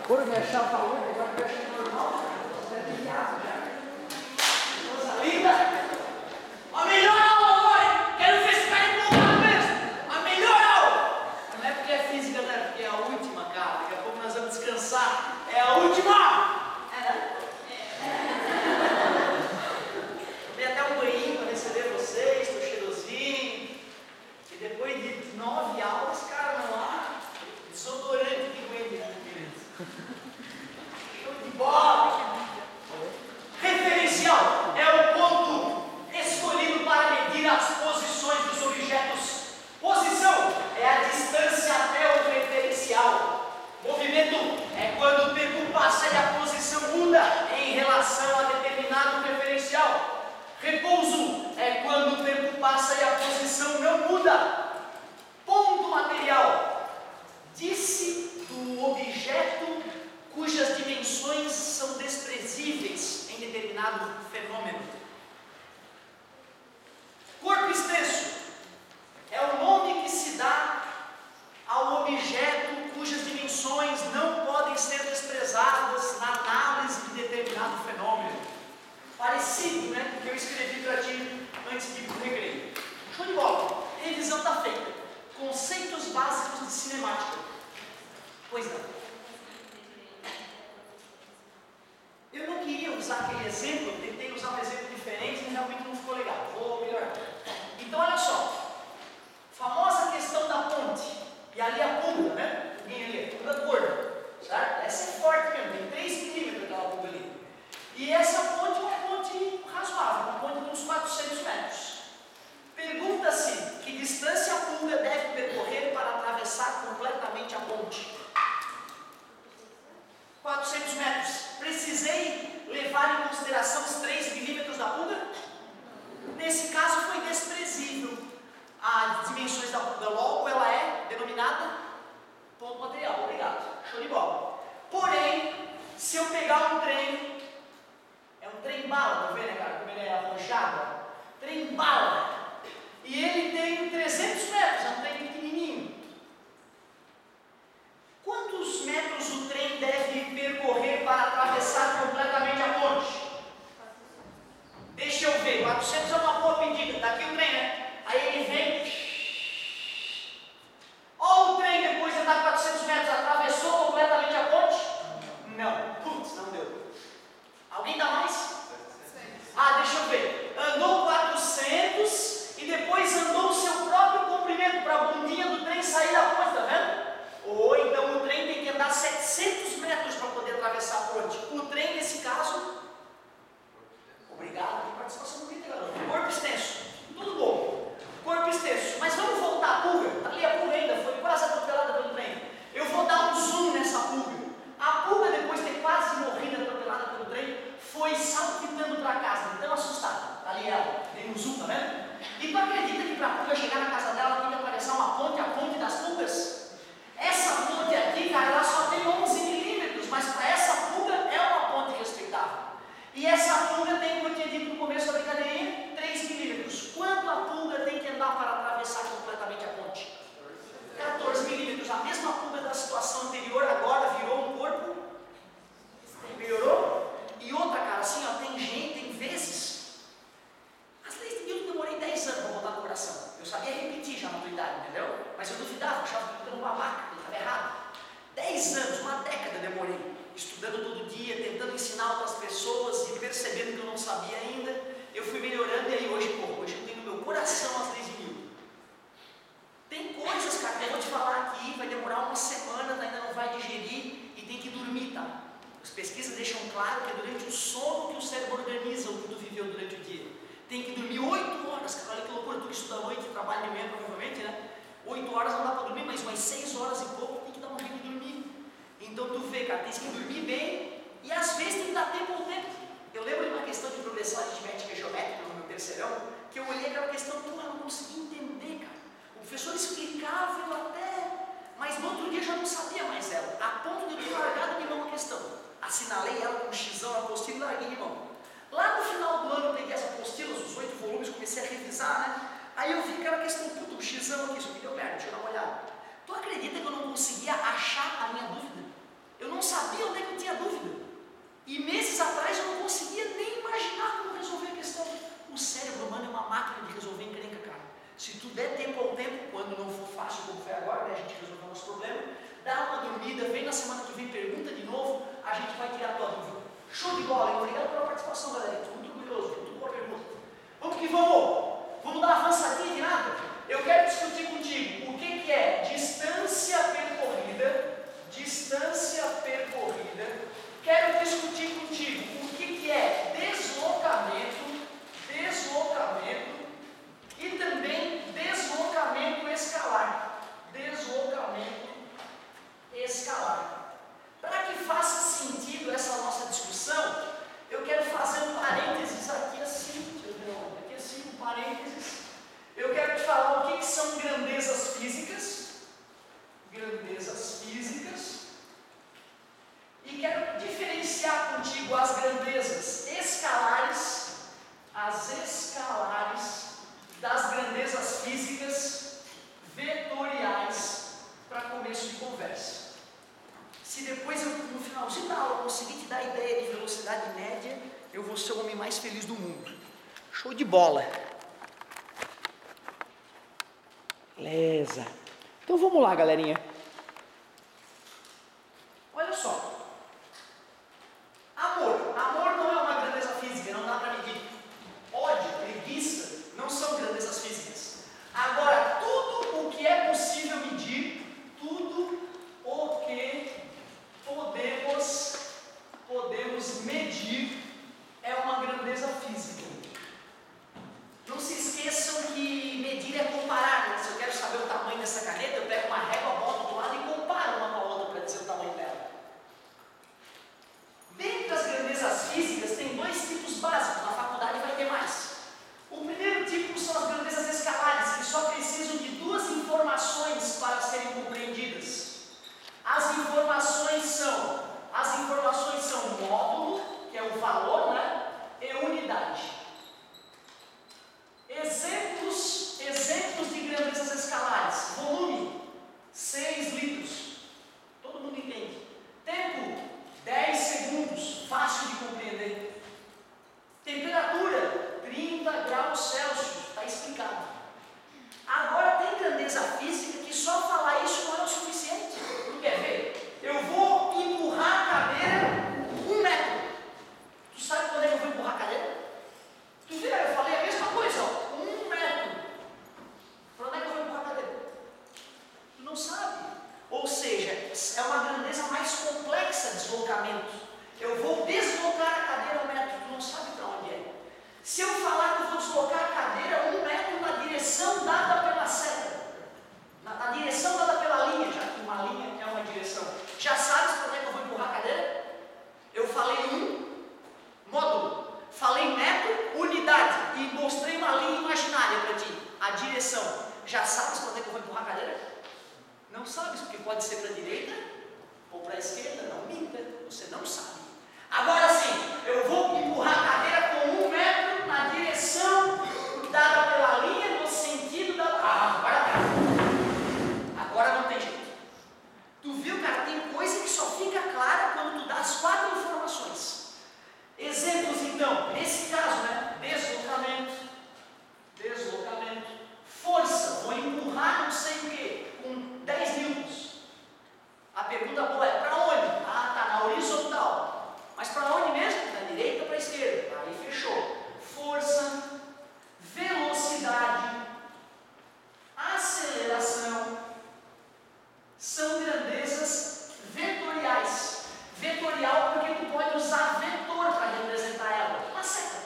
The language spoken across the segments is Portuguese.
Quando me achar saúde, agora me achar normal, já tem casa já. Coisa linda! A melhor aula, mãe! Quero ver esse cara empolgado mesmo! A melhor aula! Não é porque é física, né? Porque é a última, cara. Daqui a pouco nós vamos descansar. É a última! Tomei até um banhinho para receber vocês, estou cheirosinho. E depois de 9 aulas, cara, não há desodorante que aguente, né, queridos? Show de bola! Referencial é o ponto escolhido para medir as posições dos objetos. Posição é a distância até o referencial. Movimento é quando o tempo passa e a posição muda em relação a determinado referencial. Repouso é quando o tempo passa e a posição não muda. Ponto material disse do objeto cujas dimensões são desprezíveis em determinado fenômeno. Corpo extenso é o nome que se dá ao objeto cujas dimensões não podem ser desprezadas na análise de determinado fenômeno. Parecido, né, com o que eu escrevi para ti antes de ir para o recreio. Show de bola. Revisão está feita. Conceitos básicos de cinemática. Pois não. Eu não queria usar aquele exemplo, eu tentei usar um exemplo diferente e realmente não ficou legal. Vou melhorar. Então, olha só. Famosa questão da ponte. E ali a pulga, né? Ninguém ali, a pulga gorda. Certo? Essa é forte mesmo, tem 3 milímetros aquela pulga ali. E essa ponte é uma ponte razoável, uma ponte de uns 400 metros. Pergunta-se que distância a pulga deve percorrer para atravessar completamente a ponte. 400 metros. Precisei levar em consideração os 3 milímetros da pulga? Nesse caso foi desprezível as dimensões da pulga, logo ela é denominada ponto material. Obrigado. Show de bola. Porém, se eu pegar um trem, é um trem bala, tá vendo, né, cara? Como ele é arrojado? Trem bala. E ele tem 300 metros, é um trem pequenininho. Quantos metros o trem deve percorrer para atravessar completamente a ponte? Deixa eu ver, 400 é uma boa pedida. Daqui o trem, né? Aí ele vem. Ou o trem, depois de andar 400 metros, atravessou completamente a ponte? Não. Putz, não deu. Alguém dá mais? Ah, deixa eu ver. Andou 400 e depois andou o seu próprio comprimento para a bundinha do trem sair da ponte, tá vendo? Ou então o trem tem que andar 700 metros para poder atravessar a ponte. O trem, nesse caso, obrigado, tem participação bonita, garoto. Corpo extenso, tudo bom. Corpo extenso, mas vamos voltar à pulga. Ali a pulga ainda foi quase atropelada pelo trem. Eu vou dar um zoom nessa pulga. A pulga, depois de ter quase morrido atropelada pelo trem, foi saltitando para casa, tão assustada. Ali ela, tem um zoom, tá vendo? E tu acredita que para a pulga chegar na casa dela tem que atravessar uma ponte, a ponte das pulgas? Essa ponte aqui, cara, ela só tem 11 milímetros, mas para essa pulga é uma ponte respeitável. E essa pulga tem, como eu tinha dito no começo da brincadeirinha, 3 milímetros. Quanto a pulga tem que andar para atravessar completamente a ponte? 14 milímetros. A mesma pulga da situação anterior agora virou um corpo. Melhorou? E outra, cara, assim, ó, tem gente, tem vezes. As leis de Newton eu demorei 10 anos para botar no coração. Eu sabia repetir já na tua idade, entendeu? Mas eu duvidava, achava que eu era um babaca, que estava errado. 10 anos, uma década eu demorei, estudando todo dia, tentando ensinar outras pessoas e percebendo que eu não sabia ainda. Eu fui melhorando e aí hoje, pô, hoje eu tenho no meu coração as leis de Newton. Tem coisas, cara, que eu vou te falar aqui, vai demorar uma semana, ainda não vai digerir e tem que dormir, tá? As pesquisas deixam claro que é durante o sono que o cérebro organiza o que tu viveu durante o dia. Tem que dormir 8 horas, cara, olha que loucura, tu que estuda à noite, trabalha de manhã provavelmente, né? 8 horas não dá para dormir, mas umas 6 horas e pouco tem que dar um jeito de dormir. Então tu vê, cara, tem que dormir bem e às vezes tem que dar tempo ao tempo. Eu lembro de uma questão de progressão aritmética e geométrica no meu terceirão, que eu olhei aquela questão, pô, eu não conseguia entender, cara. O professor explicava, eu até, mas no outro dia já não sabia mais ela, a ponto de eu ter largado de mão a questão. Assinalei ela com um xizão na apostila e larguei de mão. Lá no final do ano eu peguei as apostilas, os 8 volumes, comecei a revisar, né? Aí eu vi aquela questão, puta, um xizão aqui, isso aqui deu merda, deixa eu dar uma olhada. Tu acredita que eu não conseguia achar a minha dúvida? Eu não sabia dúvida, vem na semana que vem, pergunta de novo, a gente vai tirar a tua dúvida. Show de bola, hein? Obrigado pela participação, galera. Estou muito orgulhoso, muito boa pergunta. Vamos que vamos! Vamos dar uma avançadinha de nada? Eu quero discutir contigo o que é distância percorrida. Distância percorrida. Quero discutir contigo o que é deslocamento, deslocamento e também deslocamento escalar. Deslocamento escalar. Para que faça sentido essa nossa discussão, eu quero fazer um parênteses aqui assim, deixa eu ver onde, aqui assim, um parênteses. Eu quero te falar o que são grandezas físicas. Grandezas físicas. E quero diferenciar contigo as grandezas escalares, as escalares das grandezas físicas vetoriais para começo de conversa. Se depois eu, no finalzinho da aula, conseguir te dar a ideia de velocidade média, eu vou ser o homem mais feliz do mundo. Show de bola! Beleza. Então vamos lá, galerinha. Olha só. Amor não é uma grandeza física, não dá para medir. Ódio, preguiça, não são grandezas físicas. Agora, tudo o que é possível medir, tudo o que podemos medir é uma grandeza física. Não se esqueçam que medir é comparar, né? Se eu quero saber o tamanho dessa caneta, eu pego uma régua, boto do lado e comparo uma com a outra para dizer o tamanho dela. Dentre as grandezas físicas, tem dois tipos básicos, na faculdade vai ter mais. O primeiro tipo são as grandezas escalares, que só precisam de duas informações para serem compreendidas. As informações são módulo, que é o valor, né? E unidade. Exemplos de grandezas escalares. Volume, 6 litros. Todo mundo entende. Tempo, 10 segundos. Fácil de compreender. Temperatura, 30 graus Celsius. Está explicado. Agora tem grandeza física que só falar isso não é o suficiente. Tu quer ver? Eu vou empurrar a cadeira 1 metro. Tu sabe quando é que eu vou empurrar a cadeira? Tu viu? Eu falei a mesma coisa, ó. 1 metro. Para onde é que eu vou empurrar a cadeira? Tu não sabe. Ou seja, é uma grandeza mais complexa de deslocamento. Eu vou deslocar a cadeira 1 metro. Tu não sabe para onde é. Se eu falar que eu vou deslocar a cadeira 1 metro na direção dada pela seta, na direção dada pela linha, já que uma linha é uma direção, já sabes para onde é que eu vou empurrar a cadeira? Eu falei módulo, falei metro, unidade, e mostrei uma linha imaginária para ti, a direção. Já sabes para onde é que eu vou empurrar a cadeira? Não sabes, porque pode ser para a direita ou para a esquerda, não minta, você não sabe. Agora sim, eu vou empurrar a cadeira com 1 metro na direção dada pela linha, no sentido da... Agora não tem jeito. Tu viu, cara, tem coisa que só fica clara quando tu dá as 4 informações. Exemplos então, nesse caso, né? Deslocamento, força, vou empurrar não sei o que, com 10 newtons. A pergunta boa é, para onde? Ah, tá na horizontal. Mas para onde mesmo? Da direita para a esquerda. Aí fechou. Força, velocidade, aceleração, são grandezas vetoriais. Vetorial porque tu pode usar vetor para representar ela. Uma seta.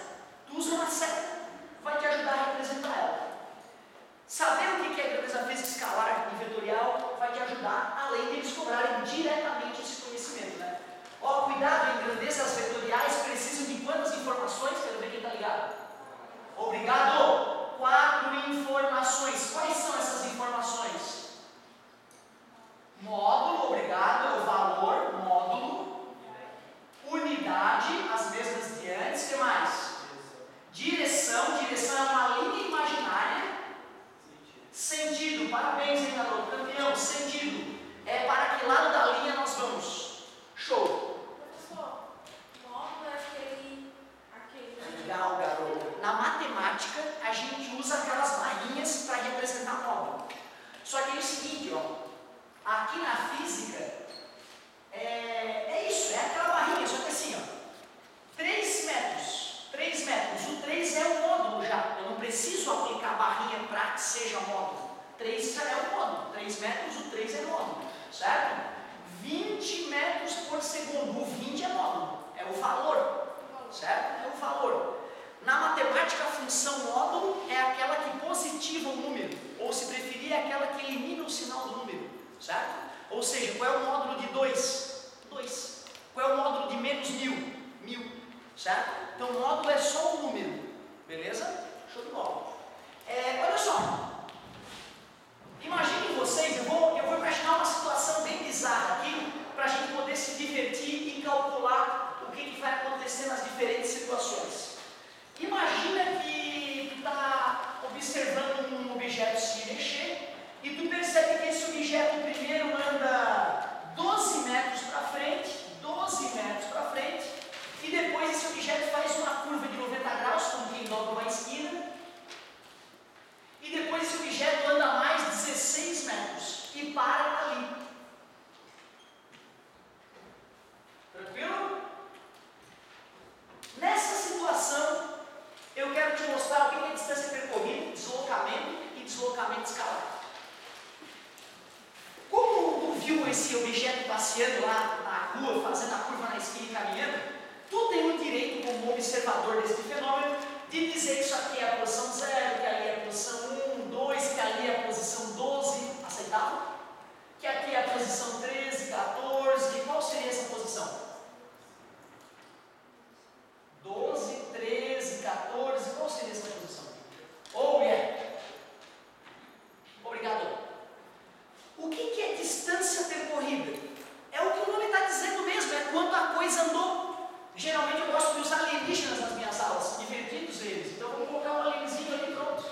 segundo. O 20 é módulo, é o valor, certo? É o valor. Na matemática, a função módulo é aquela que positiva o número, ou se preferir, é aquela que elimina o sinal do número, certo? Ou seja, qual é o módulo de 2? 2. Qual é o módulo de menos 1000? 1000, certo? Então, o módulo é só o número, beleza? Show de bola. Olha só, imaginem vocês, eu vou imaginar uma situação bem bizarra aqui, para a gente poder se divertir e calcular o que vai acontecer nas diferentes situações. Imagina que tu está observando um objeto se mexer e tu percebe que esse objeto primeiro anda 12 metros para frente, e depois esse objeto faz uma curva de 90 graus, como quem dobra uma esquina, e depois esse objeto anda mais 16 metros e para ali. Tranquilo? Nessa situação, eu quero te mostrar o que é distância percorrida, deslocamento e deslocamento escalar. Como tu viu esse objeto passeando lá na rua, fazendo a curva na esquina e caminhando, tu tem o direito, como observador desse fenômeno, de dizer que isso aqui é a posição 0, que ali é a posição 1, 2, que ali é a posição 12, aceitável? Que aqui é a posição 13, 14, qual seria essa posição? 12, 13, 14, qual seria essa posição? Obrigado. O que é distância percorrida? É o que o nome está dizendo mesmo, é quanto a coisa andou. Geralmente eu gosto de usar alienígenas nas minhas aulas, divertidos eles, então vou colocar um alienígena ali pronto.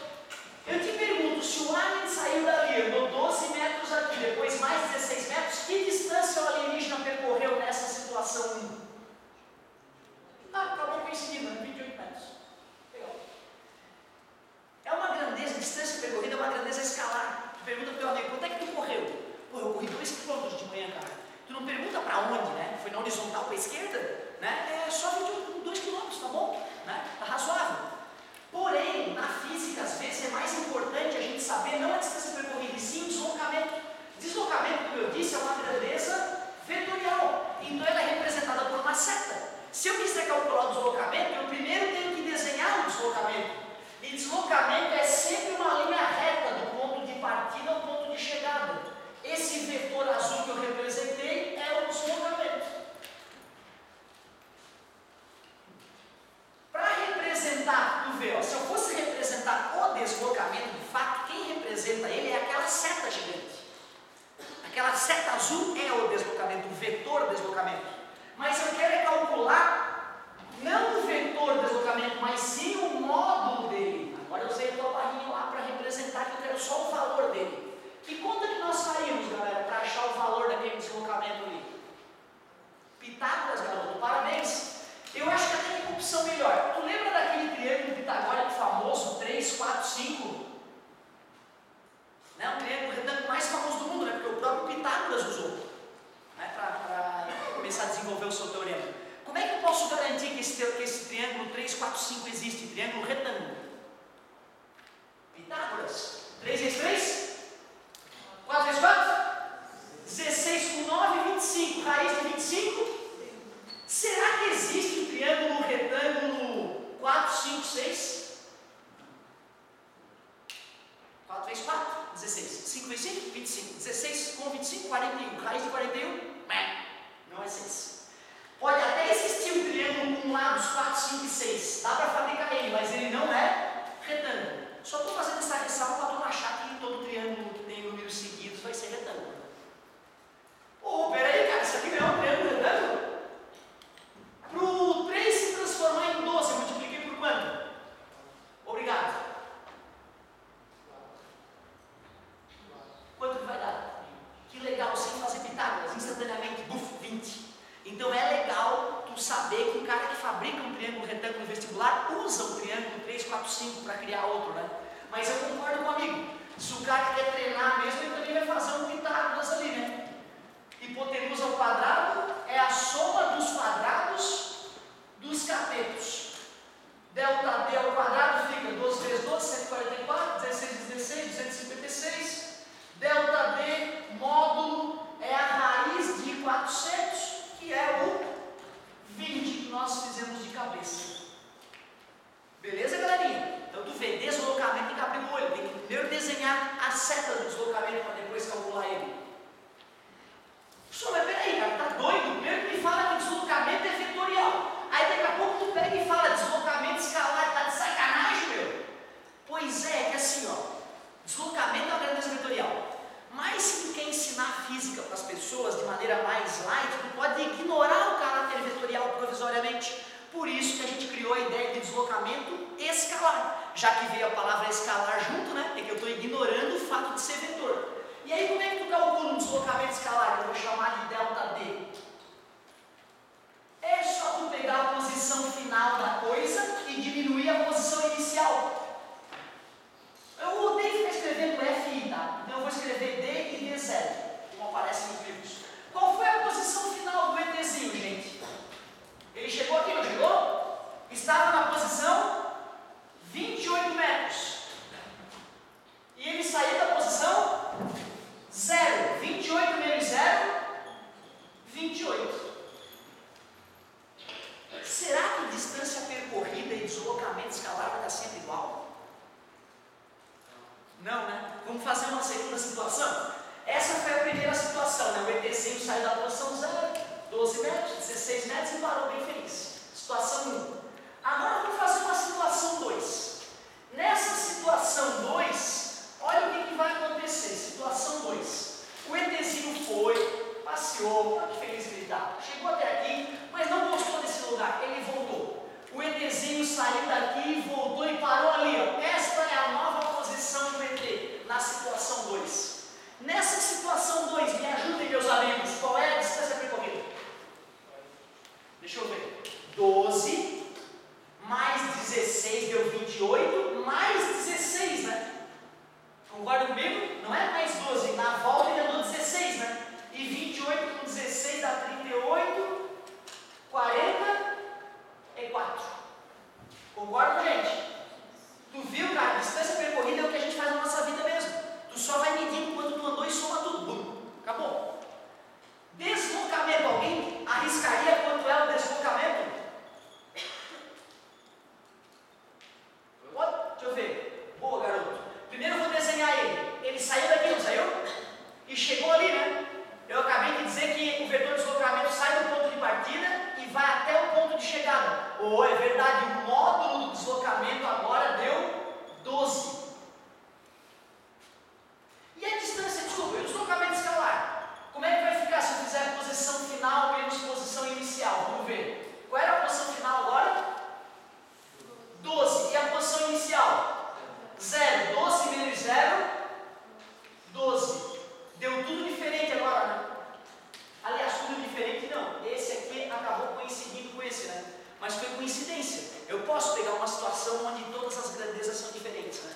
Eu te pergunto, se o alien saiu dali, andou 12 metros aqui, depois mais 16 metros, que distância o alienígena percorreu nessa situação 1? Acabou coincidindo, 28 metros. Legal. É uma grandeza, distância percorrida é uma grandeza escalar. Tu pergunta pro teu amigo, quanto é que tu correu? Pô, eu corri 2 km de manhã, cara. Tu não pergunta para onde, né? Foi na horizontal para a esquerda, né? É só 2 km, tá bom? Né? Tá razoável. Porém, na física, às vezes, é mais importante a gente saber não a distância percorrida, e sim o deslocamento. Deslocamento, como eu disse, é uma grandeza vetorial. Então, ela é representada por uma seta. Se eu quiser calcular o deslocamento, eu primeiro tenho que desenhar o deslocamento. E deslocamento é sempre uma linha reta do ponto de partida ao ponto de chegada. Esse vetor azul que eu representei é o deslocamento. Para representar, tu vê, se eu fosse representar o deslocamento de fato, quem representa ele é aquela seta gigante. Aquela seta azul é o deslocamento, o vetor deslocamento. Mas eu quero calcular não o vetor deslocamento, mas sim o módulo dele. Agora eu usei a tua barrinha lá para representar que eu quero só o valor dele. Que conta que nós faríamos, galera, para achar o valor daquele deslocamento ali? Pitágoras, garoto, parabéns. Eu acho que até tem uma opção melhor. Tu lembra daquele triângulo pitagórico famoso, 3, 4, 5? Né? Um triângulo retângulo mais famoso do mundo, né? Porque o próprio Pitágoras usou, né? Para começar a desenvolver o seu teorema. Como é que eu posso garantir que esse triângulo 3, 4, 5 existe? Triângulo retângulo. Pitágoras. 3 vezes 3? 4 vezes 4? 16 com 9, 25. Raiz de 25? Será que existe o triângulo retângulo 4, 5, 6? 4 vezes 4? 16. 5 vezes 5? 25. 16 com 25, 41. Raiz de 41? Não é 6. Pode até existir um triângulo com lados 4, 5 e 6. Dá para fabricar ele, mas ele não é retângulo. Só estou fazendo essa ressalva para tu não achar que todo triângulo que tem números seguidos vai ser retângulo. Peraí, cara, isso aqui não é um triângulo retângulo? Para o 3 se transformar em 12, eu multipliquei por quanto? Obrigado. Quanto que vai dar? Que legal, sem fazer Pitágoras, instantaneamente, 20. Então é legal tu saber que o cara que fabrica um triângulo retângulo vestibular usa o triângulo 3, 4, 5 para criar outro, né? Mas eu concordo com o amigo. Se o cara quer treinar mesmo, ele também vai fazer um Pitágoras ali, né? Hipotenusa ao quadrado é a soma dos quadrados dos catetos. Delta D ao quadrado fica 12 vezes 12, 144, 16 vezes 16, 256. Delta D módulo é a raiz de 400, que é gente não pode ignorar o caráter vetorial provisoriamente. Por isso que a gente criou a ideia de deslocamento escalar. Já que veio a palavra escalar junto, né? É que eu estou ignorando o fato de ser vetor. E aí como é que tu calcula um deslocamento escalar? Eu vou chamar de ΔD. É só tu pegar a posição final da coisa e diminuir a posição inicial. Eu odeio ficar escrevendo F e I, tá? Então eu vou escrever D e D0, como aparece nos livros. Qual foi a posição final do ETzinho, gente? Ele chegou aqui, não chegou? Estava na posição 28 metros. E ele saiu da posição 0. 28 menos 0, 28. Será que a distância percorrida e deslocamento escalar vai dar sempre igual? Não, né? Vamos fazer uma segunda situação? Essa foi a primeira situação, né? O ETzinho saiu da posição 0, 12 metros, 16 metros e parou bem feliz. Situação 1. Agora vamos fazer uma situação 2. Nessa situação 2, olha o que vai acontecer. Situação 2. O ETzinho foi, passeou, olha que feliz que ele está. Chegou até aqui, mas não gostou desse lugar, ele voltou. O ETzinho saiu daqui, voltou e parou ali. Ó. Esta é a nova posição do ET, na situação 2. Nessa situação 2, me ajudem, meus amigos, qual é a distância percorrida? Deixa eu ver. 12 mais 16 deu 28, mais 16, né? Concorda comigo? Não é mais 12, na volta ele andou 16, né? E 28 com 16 dá 38, 44. Concorda, gente? Tu viu, cara? A distância percorrida é o que a gente faz na nossa vida mesmo. Tu só vai medindo quando tu andou e soma tudo. Bum. Acabou. Deslocamento. Alguém arriscaria quanto é o deslocamento? Deixa eu ver. Boa, garoto. Primeiro eu vou desenhar ele. Ele saiu daqui, não saiu? E chegou ali, né? Eu acabei de dizer que o vetor de deslocamento sai do ponto de partida e vai até o ponto de chegada. Oh, é verdade, o módulo do deslocamento agora deu 12. E a distância, desculpa, e o deslocamento escalar? Como é que vai ficar se eu fizer a posição final menos posição inicial? Vamos ver. Qual era a posição final agora? 12. E a posição inicial? 0. 12 menos 0, 12. Deu tudo diferente agora, né? Aliás, tudo diferente não. Esse aqui acabou coincidindo com esse, né? Mas foi coincidência. Eu posso pegar uma situação onde todas as grandezas são diferentes, né?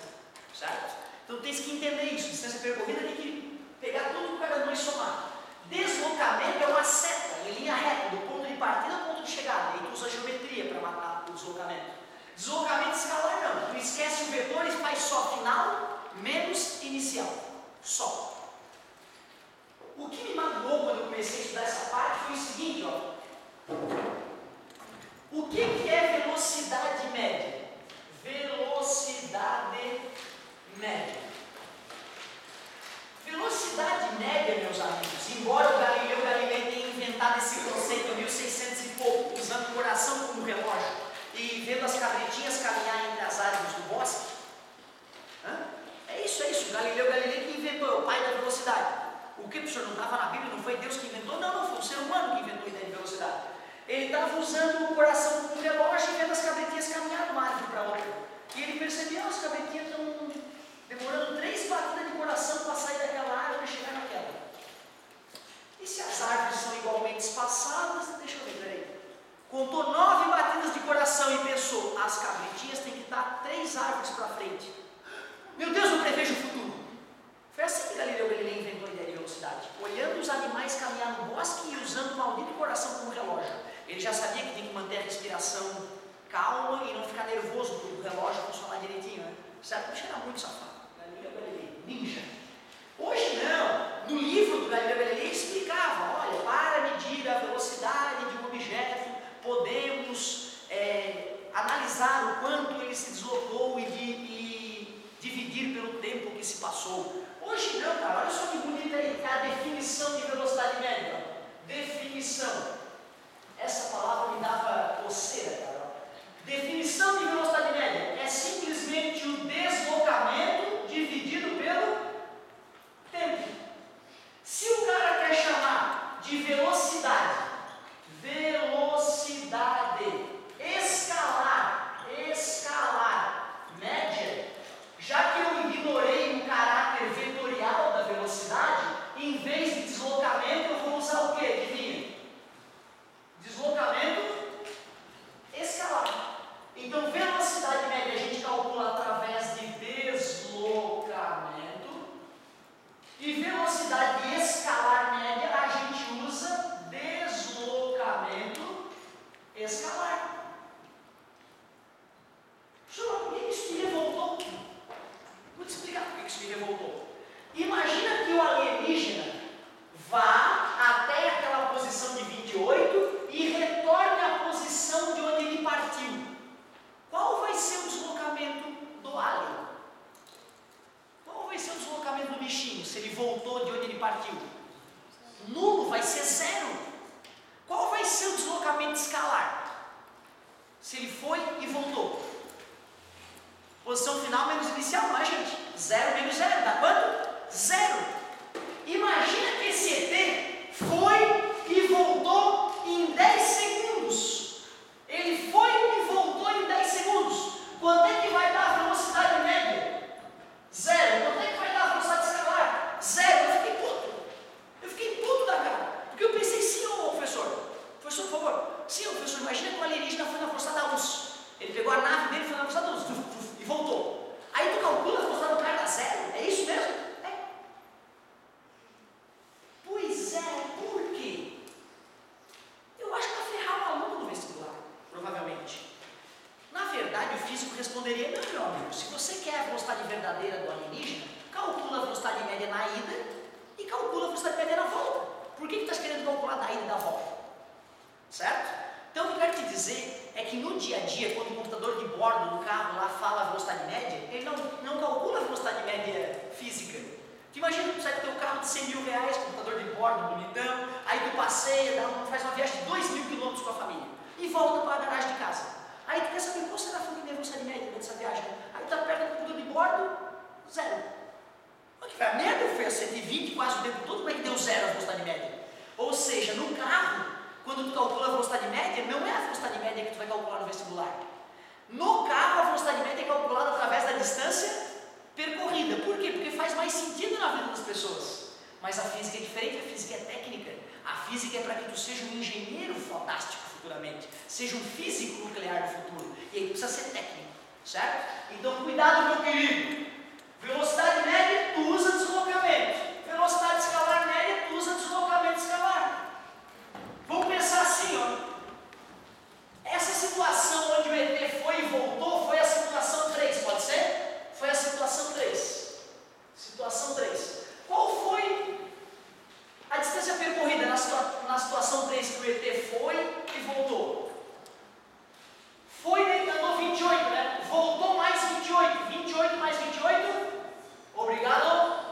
Certo? Então tem que entender isso. Distância percorrida tem que pegar tudo que o cara não e somar. Deslocamento é uma seta em linha reta, do ponto de partida ao ponto de chegada. E tu usa geometria para matar o deslocamento. Deslocamento escalar não. Tu esquece o vetor e faz só final menos inicial. Só. O que me magoou quando eu comecei a estudar essa parte foi o seguinte, ó. O que é velocidade média? Velocidade média. Velocidade média, meus amigos, embora o Galileu Galilei tenha inventado esse conceito em 1600 e pouco, usando o coração como relógio e vendo as cabritinhas caminhar entre as árvores do bosque, é isso, Galileu Galilei que inventou, é o pai da velocidade. O que, professor, não estava na Bíblia, não foi Deus que inventou? Não, foi o ser humano que inventou a ideia de velocidade. Ele estava usando o coração como relógio e vendo as cabritinhas caminhar de uma árvore para outra. E ele percebeu, as cabritinhas estão demorando 3 batidas de coração para sair daquela árvore e chegar naquela. E se as árvores são igualmente espaçadas, deixa eu ver, peraí. Contou 9 batidas de coração e pensou, as cabritinhas têm que estar 3 árvores para frente. Meu Deus, eu prevejo o futuro. Foi assim que Galileu Galilei inventou a ideia de velocidade, olhando os animais caminhar no bosque e usando o maldito coração como relógio. Ele já sabia que tem que manter a respiração calma e não ficar nervoso para o relógio funcionar direitinho, né? Certo? Não cheira muito safado. Galileu Galilei, ninja. Hoje não. No livro do Galileu Galilei explicava, olha, para medir a velocidade de um objeto, podemos analisar o quanto ele se deslocou e dividir pelo tempo que se passou. Hoje não, cara, olha só que bonita aí, é a definição de velocidade média. Definição. Essa palavra me dava coceira, cara. Definição de velocidade média é simplesmente o deslocamento dividido pelo tempo. Se o cara quer chamar de velocidade deslocamento escalar. Professor, por que isso me revoltou? Vou te explicar por que isso me revoltou. Imagina que o alienígena vá até aquela posição de 28 e retorne à posição de onde ele partiu. Qual vai ser o deslocamento do alien? Qual vai ser o deslocamento do bichinho se ele voltou de onde ele partiu? Nulo, vai ser zero. Qual vai ser o deslocamento escalar? Se ele foi e voltou. Posição final menos inicial, não é, gente? 0 menos 0, dá quanto? 0. Imagina que esse ET foi e voltou em 10 segundos. Ele foi e voltou em 10 segundos. Quanto é que vai dar a velocidade média? 0. Quanto é que vai dar a velocidade escalar? 0. Eu fiquei puto da cara. Porque eu pensei, sim, ô professor. Professor, por favor. Sim, ô professor, imagina que o alienígena foi na velocidade da luz. Ele pegou a nave dele e foi na velocidade da luz. E voltou. Aí tu calcula a velocidade do cara da 0? É isso mesmo? É. Pois é, por quê? Eu acho que vai ferrar o aluno no vestibular, provavelmente. Na verdade, o físico responderia, não, meu amigo, se você quer a velocidade verdadeira do alienígena, calcula a velocidade média na ida e calcula a velocidade média na volta. Por que tu estás querendo calcular da ida e da volta? Certo? Então, o que eu quero te dizer é que no dia a dia, quando o computador de bordo do carro lá fala a velocidade média, ele não calcula a velocidade média física. Tu imagina que tu sai do teu carro de 100 mil reais, computador de bordo, bonitão, aí tu passeia, faz uma viagem de 2 mil quilômetros com a família e volta para a garagem de casa. Aí tu quer saber qual será a velocidade média dessa viagem? Aí tu aperta o computador de bordo, 0. Olha que foi a merda, foi a 120 quase o tempo todo, como é que deu 0 a velocidade média? Ou seja, no carro, quando tu calcula a velocidade média, não é a velocidade média que tu vai calcular no vestibular. No carro, a velocidade média é calculada através da distância percorrida. Por quê? Porque faz mais sentido na vida das pessoas. Mas a física é diferente, a física é técnica. A física é para que tu seja um engenheiro fantástico futuramente, seja um físico nuclear no futuro. E aí tu precisa ser técnico, certo? Então, cuidado, meu querido. Velocidade média, tu usa deslocamento. Velocidade escalar média, tu usa deslocamento escalar. Vamos pensar assim, ó. Essa situação onde o ET foi e voltou foi a situação 3, pode ser? Foi a situação 3. Situação 3. Qual foi a distância percorrida na situação 3 que o ET foi e voltou? Foi, andou 28, né? Voltou mais 28. 28 mais 28, obrigado,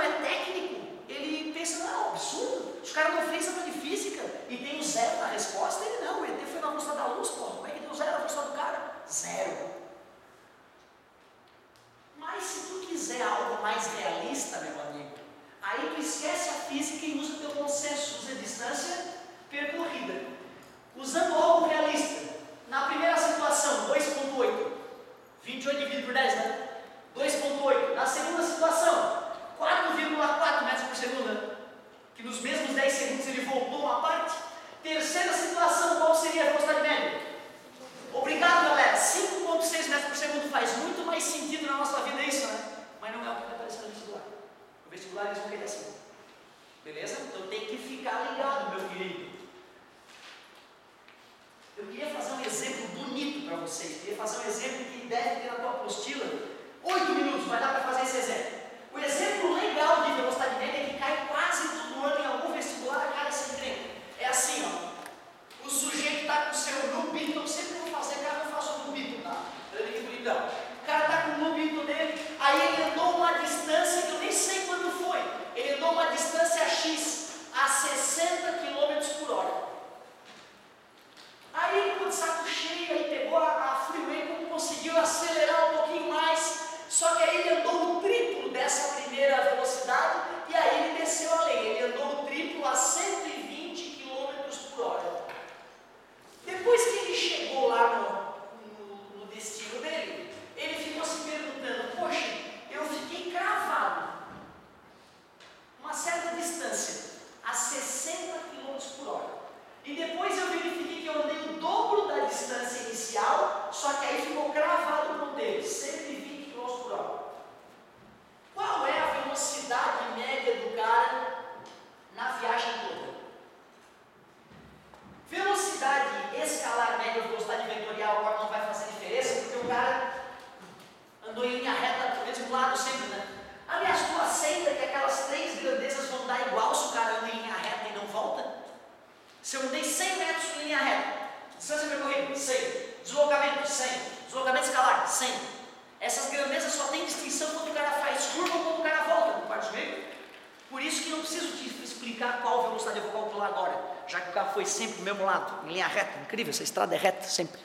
é técnico, ele pensa, não, absurdo, os caras não fez aula de física e tem um zero na resposta. Ele não, o ET foi na velocidade da luz, pô, como é que deu zero na velocidade do cara? Zero. Mas se tu quiser algo mais realista, meu amigo, aí tu esquece a física e usa o teu bom senso, usa a distância percorrida. Usando algo realista, na primeira situação, 2.8, 28 dividido por 10, né? 2.8. Na segunda situação, 4,4 metros por segundo, né? Que nos mesmos 10 segundos ele voltou uma parte. Terceira situação, qual seria a velocidade média? Obrigado, galera. 5,6 metros por segundo faz muito mais sentido na nossa vida isso, né? Mas não é o que vai aparecer no vestibular. No vestibular eles vão querer assim. Beleza? Então tem que ficar ligado, meu querido. Eu queria fazer um exemplo bonito para vocês. Eu queria fazer um exemplo que deve ter na tua apostila. 8 minutos, vai dar para fazer esse exemplo. O exemplo legal de velocidade média é que cai quase todo ano em algum vestibular, cara, esse treino. É assim, ó. O sujeito está com o seu Nubito, sempre vou fazer carro, eu faço o Nubito, tá? O cara está com o Nubito dele, aí ele andou uma distância que eu nem sei quanto foi. Ele andou uma distância X a 60 km por hora. Aí ele ficou de saco cheio, aí pegou a freeway, como conseguiu acelerar um pouquinho mais, só que aí ele andou o triplo dessa primeira velocidade e aí ele desceu a lei, ele andou o triplo a 120 km por hora. Depois que ele chegou lá no destino dele, ele ficou se perguntando, poxa, eu fiquei cravado uma certa distância, a 60 km por hora. E depois eu verifiquei que eu andei o dobro da distância inicial, só que aí ficou cravado o ponteiro, 120 km por hora. Qual é a velocidade média do cara na viagem toda? Velocidade escalar média ou velocidade vetorial agora não vai fazer diferença, porque o cara andou em linha reta do mesmo lado sempre, né? Aliás, tu aceita que aquelas três grandezas vão dar igual se o cara anda em linha reta e não volta? Se eu andei 100 metros em linha reta, distância percorrida, 100. Deslocamento, 100. Deslocamento escalar, 100. Essas grandezas só tem distinção quando o cara faz curva ou quando o cara volta no parte meio. Por isso que não preciso te explicar qual velocidade eu vou calcular agora, já que o carro foi sempre do mesmo lado, em linha reta. Incrível, essa estrada é reta sempre.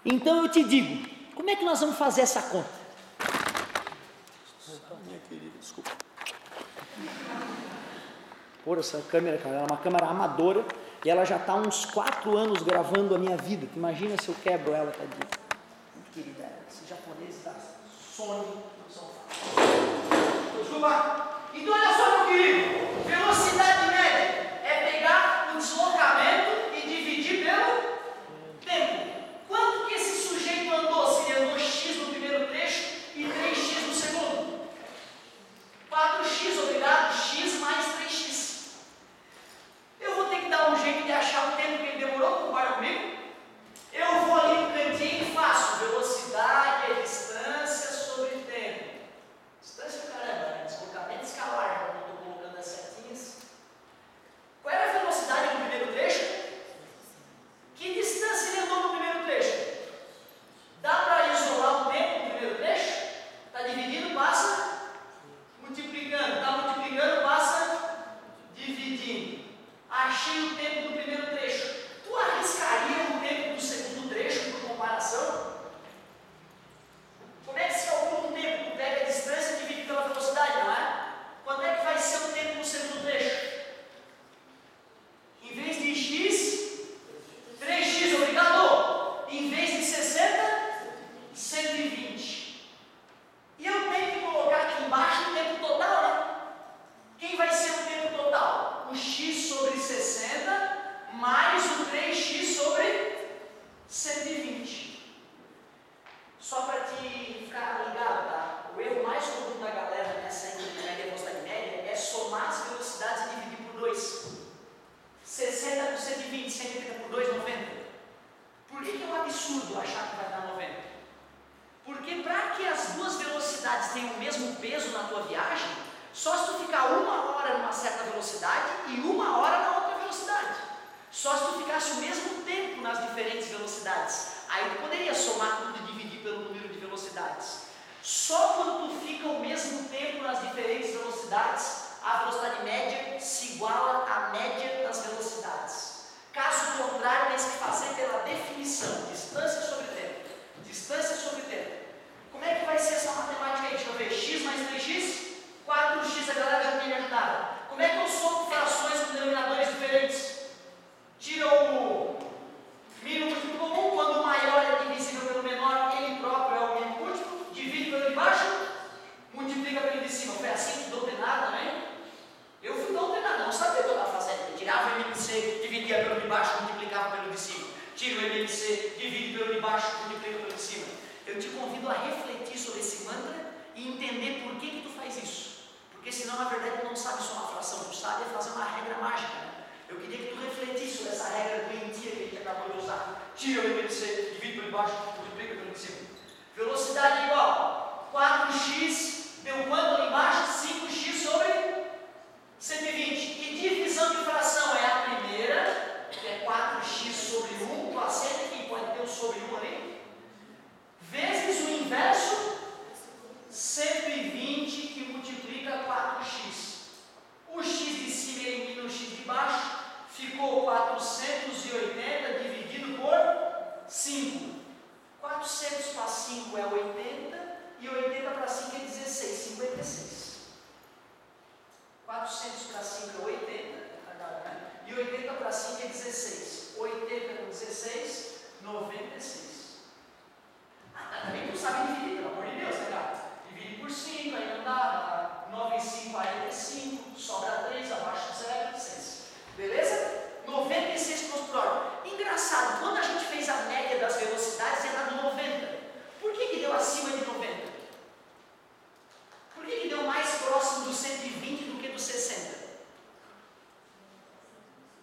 Então eu te digo, como é que nós vamos fazer essa conta? Minha querida, desculpa. Por essa câmera, cara, ela é uma câmera amadora e ela já está há uns 4 anos gravando a minha vida. Tu imagina se eu quebro ela, tadinha. Muito querida, esse japonês da Sony não são fáceis. Desculpa. Então olha só, meu querido, velocidade média é pegar o deslocamento e dividir pelo tempo. Quanto que esse sujeito andou? Se ele andou x no primeiro trecho e 3x no segundo? 4x, obrigado, x mais 3x. Eu vou ter que dar um jeito de achar o tempo que ele demorou, concorda comigo? Eu vou ali no cantinho e faço velocidade é distância sobre tempo. Distância, caramba, né? Deslocamento escalar, quando eu estou colocando as setinhas. Qual era a velocidade no primeiro trecho? Que distância ele andou no primeiro trecho? Dá para isolar o tempo no primeiro trecho? Está dividindo, passa multiplicando. Está multiplicando, passa dividindo. Achei o tempo do primeiro trecho. Tu arriscaria o tempo do segundo trecho por comparação? Como é que se calcula um tempo? Tu pega a distância e divide pela velocidade, não é? Quanto é que vai ser o tempo do segundo trecho? Em vez de x, 3x, obrigado. Em vez de 60, 120. E eu tenho que colocar aqui embaixo o tempo total, né? Quem vai ser o tempo total? O x sobre 60 mais o 3x sobre 120. Só para te ficar ligado, tá? O erro mais comum da galera nessa média e velocidade média é somar as velocidades e dividir por 2. 60 por 120, 130 por 2, 90. Por que é um absurdo achar que vai dar 90? Porque para que as duas velocidades tenham o mesmo peso na tua viagem, só se tu ficar 1 hora numa certa velocidade e 1 hora na outra velocidade. Só se tu ficasse o mesmo tempo nas diferentes velocidades. Aí tu poderia somar tudo e dividir pelo número de velocidades. Só quando tu fica o mesmo tempo nas diferentes velocidades, a velocidade média se iguala à média das velocidades. Caso contrário, tem que fazer pela definição, distância sobre tempo. Distância sobre tempo. Como é que vai ser essa matemática aí? Deixa eu ver, x mais 3x, 4x, a galera já tem me ajudado. Como é que eu somo frações com denominadores diferentes? Tira o mínimo múltiplo comum, quando o maior é divisível pelo menor, ele próprio é o mínimo múltiplo, divide pelo de baixo, multiplica pelo de cima. Foi assim que doutrinado também? Eu fui doutrinado, não sabia o que eu estava fazendo. Eu tirava o MMC, dividia pelo de baixo, multiplicava pelo de cima. Tira o MMC, divide pelo de baixo, multiplica pelo de cima. Eu te convido a refletir sobre esse mantra e entender por que tu faz isso. Porque senão, na verdade, tu não sabe só uma fração, tu sabe fazer uma regra mágica. Né? Eu queria que tu refletisse sobre essa regra doentia que a gente acabou de usar. Tira o MMC, divide pelo de baixo, multiplica pelo de cima. Velocidade igual 4x, deu quanto ali embaixo? 5x sobre 120. E divisão de fração é a primeira, que é 4x sobre 1. Tu aceita que pode ter um sobre 1 ali? Vezes o inverso, 120, que multiplica 4x. O x de cima elimina o x de baixo, ficou 480 dividido por 5. 400 para 5 é 80, e 80 para 5 é 16, 56. 400 para 5 é 80, e 80 para 5 é 16. 80 com 16, 96. Também tu sabe dividir, pelo amor de Deus, né, cara? Divide por 5, aí não dá, 9 e 5, 45, sobra 3, abaixo de 0, 6. Beleza? 96 km por hora. Engraçado, quando a gente fez a média das velocidades, era 90. Por que deu acima de 90? Por que deu mais próximo do 120 do que do 60?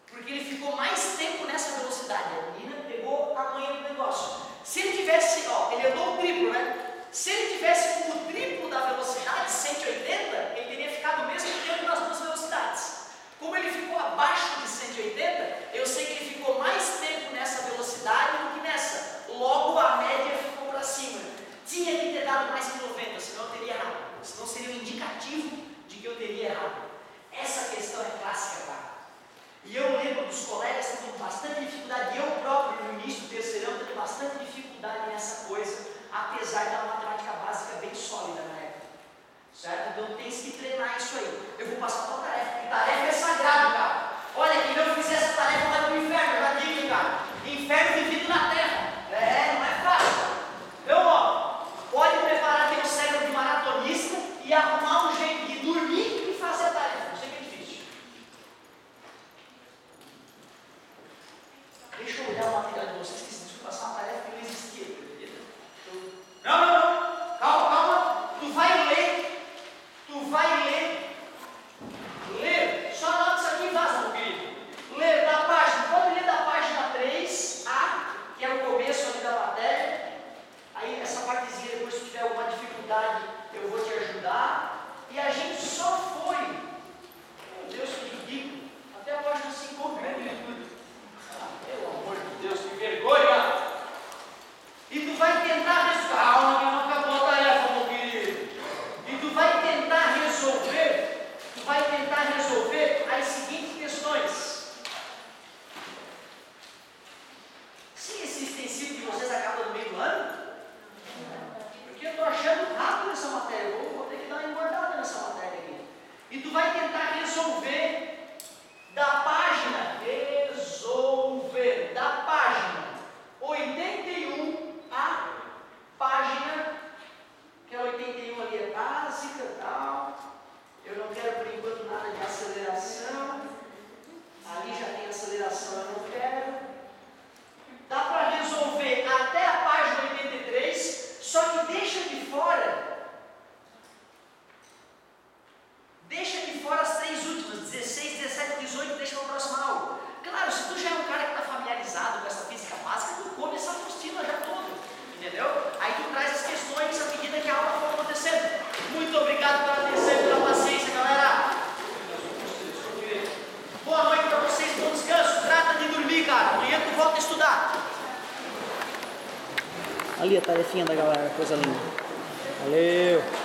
Porque ele ficou mais tempo nessa velocidade. A menina pegou a manha do negócio. Se ele tivesse, ele andou o triplo, né? Se ele tivesse com o triplo da velocidade, 180, ele teria ficado o mesmo tempo nas duas velocidades. Como ele ficou abaixo de 180, eu sei que ele ficou mais tempo nessa velocidade do que nessa. Logo, a média ficou para cima. Tinha que ter dado mais que 90, senão eu teria errado. Senão seria um indicativo de que eu teria errado. Essa questão é clássica, cara. E eu lembro dos colegas que têm bastante dificuldade, eu próprio no início do terceirão tenho bastante dificuldade nessa coisa, apesar da matemática básica bem sólida na época. Certo? Então tem que treinar isso aí. Eu vou passar uma tarefa, porque tarefa é sagrado, cara. Olha, quem não fizer essa tarefa vai para o inferno, eu já digo, cara. Inferno vivido na terra. Não é fácil. Então, pode preparar teu cérebro de maratonista e arrumar um jeito de dormir e fazer a tarefa. Não sei que é difícil. Deixa eu olhar o material de vocês, que se passar uma tarefa que não existia. Não. Calma. Tu vai ler. Ler. Só anota isso aqui e vaza, meu querido. Ler da página. Pode ler da página 3A, que é o começo ali da matéria. Aí essa partezinha, depois se tiver alguma dificuldade, eu vou te ajudar. E a gente só foi. Meu Deus, que ridículo. Até a página 5, pelo amor de Deus, que vergonha! E tu vai tentar resolver. Calma, que não acabou a tarefa, meu querido. E tu vai tentar resolver as seguintes questões. Se esse extensivo de vocês acaba no meio do ano, porque eu estou achando rápido essa matéria, eu vou ter que dar uma engordada nessa matéria aqui. E tu vai tentar resolver da página 81 a página, que a 81 ali é básica e tal. Eu não quero por enquanto nada de aceleração. Ali já tem aceleração, eu não quero. Dá para resolver até a página 83, só que deixa de fora as três últimas, 16, 17, 18, deixa para a próxima aula. Claro, se tu já é um cara que está familiarizado com essa física básica, tu come essa apostila já toda, entendeu? Aí tu traz as questões à medida que a aula for acontecendo. Muito obrigado pela atenção e pela paciência, galera. Boa noite para vocês, bom descanso. Trata de dormir, cara. Amanhã tu volta a estudar. Ali a tarefinha da galera, coisa linda. Valeu!